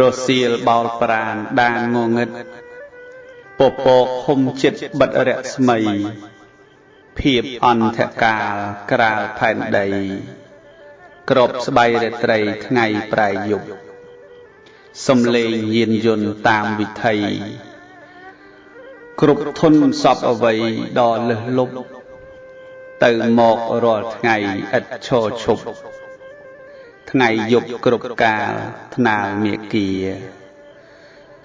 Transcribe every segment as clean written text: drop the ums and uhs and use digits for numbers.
រសៀលបោលប្រានដានងងឹតពពកហុំចិត្តបិទរស្មីភាពអន្តកាលក្រាលផែនដីក្របស្បៃរាត្រីថ្ងៃប្រែយប់សំលេងយានយន្តតាមវិថីគ្រប់ធនសពអ្វីដ៏លឹះលប់ទៅមករាល់ថ្ងៃឥតឈរឈប់ថ្ងៃយប់គ្រប់កាលថ្នាលមេគា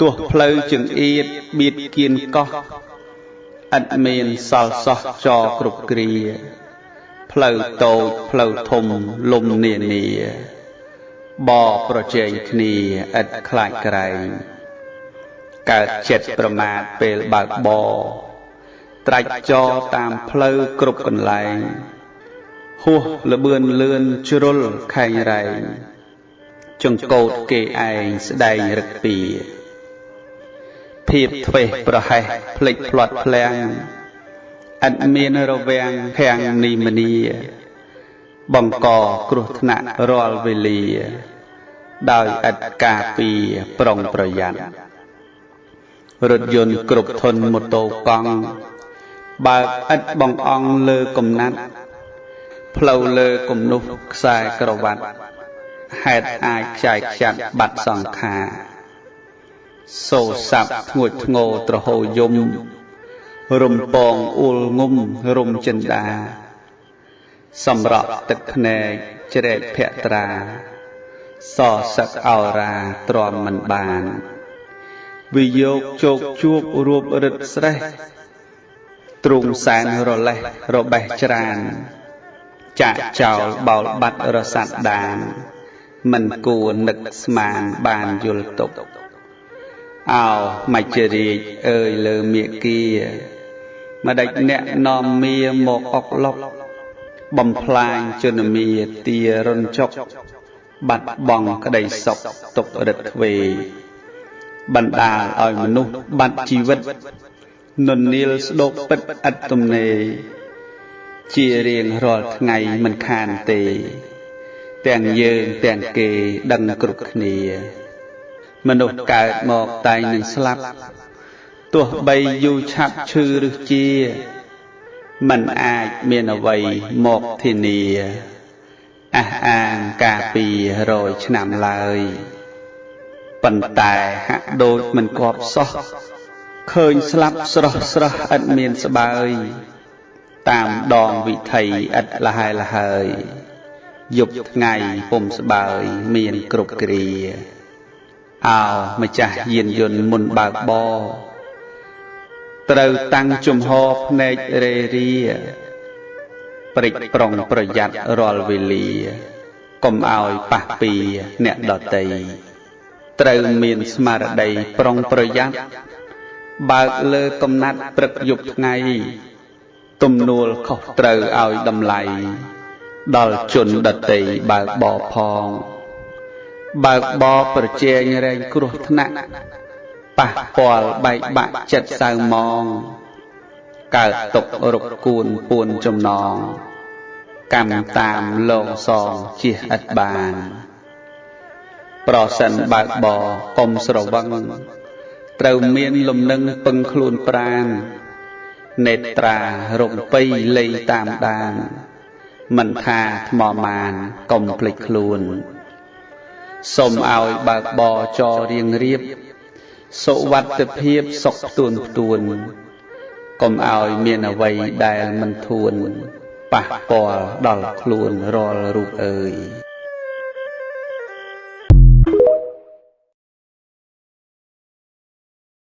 ទោះផ្លូវចង្អៀតបៀតគៀនកោះឥតមានសល់សោះចរគ្រប់គ្រាផ្លូវតូចផ្លូវធំលំនានាបប្រជែងគ្នាឥតខ្លាចក្រែងកើតចិត្តប្រមាទពេលបើកបត្រាច់ចរតាមផ្លូវគ្រប់កន្លែងហួសលបឿនលឿនជ្រុលខែងរែងចង្កូតគេឯងស្ដែងរឹកពីភាពធ្វេសប្រហែសភ្លេចផ្លាត់ភ្លាំងឥតមានរវាំងភាំងនីមនីបង្កគ្រោះថ្នាក់រាល់វេលាដោយឥតការពារប្រុងប្រយ័ត្នរថយន្តគ្រប់ធនម៉ូតូកង់បើកឥតបងអង្គលើកំណាត់ផ្លូវលើគំនុះខ្សែក្រវ៉ាត់ហេតុអាចខ្ចាយខ្ចាត់បាត់សង្ខារសូរស័ព្ទធ្ងួចធ្ងរត្រហោយំរំពងអ៊ូលងុំរំចិន្តាសម្រក់ទឹកភ្នែកជ្រែកភក្ត្រាសសឹកអោរាទ្រាំមិនបានវិយោគជោគជួបរួបរឹតស្រេះទ្រូងសែនរលេះរបេះច្រានចាក់ចោលបោលបាត់រសាត់ដានមិនគួរនឹកស្មានបានយល់ទុកអោមច្ចរាជអើយលើមេគាម្ដេចអ្នកនាំមាមកអុកឡុកបំផ្លាញជនមាទារុនចុកបាត់បង់ក្តីសុខទុក្ខរិទ្ធទ្វេបណ្ដាលឲ្យមនុស្សបាត់ជីវិតននាលស្ដោកពិតឥតទំនេរជារៀងរាល់ថ្ងៃមិនខានទេទាំងយើងទាំងគេដឹងគ្រប់គ្នាមនុស្សកើតមកតែងនឹងស្លាប់ទោះបីយូរឆាប់ឈឺឬជាមិនអាចមានអ្វីមកធានាអះអាងការពី100ឆ្នាំឡើយប៉ុន្តែហាក់ដូចមិនគប់សោះឃើញស្លាប់ស្រស់ស្រស់ឥតមានស្បើយតាមដងវិថីឥតលហែលហើយយប់ថ្ងៃពុំស្បើយមានគ្រប់គ្រាអោម្ចាស់យានយន្តមុនបើកបរត្រូវតាំងជំហរភ្នែករេរាព្រិចប្រុងប្រយ័ត្នរាល់វេលាកុំឲ្យប៉ះពីអ្នកដទៃត្រូវមានស្មារតីប្រុងប្រយ័ត្នបើកលើកំណាត់ព្រឹកយប់ថ្ងៃទំនួលខុសត្រូវឲ្យតម្លៃដល់ជនដទៃបើកបរផងបើកបរប្រជែងរែងគ្រោះថ្នាក់ប៉ះពាល់បែកបាក់ចិត្តសៅមងកើតទុក្ខរកគួនពួនចំណងកម្មតាមលងសងជះឥតបានប្រសិនបើកបរកុំស្រវឹងត្រូវមានលំនឹងពឹងខ្លួនប្រាណនេត្រារំពៃលៃតាមដានមិនថាថ្មមានកុំភ្លេចខ្លួនសូមឲ្យបើកបរចររៀងរៀបសុវត្ថិភាពសុខផ្ទួនផ្ទួនកុំឲ្យមានអ្វីដែលមិនធួនប៉ះពាល់ដល់ខ្លួនរាល់រូបអើយ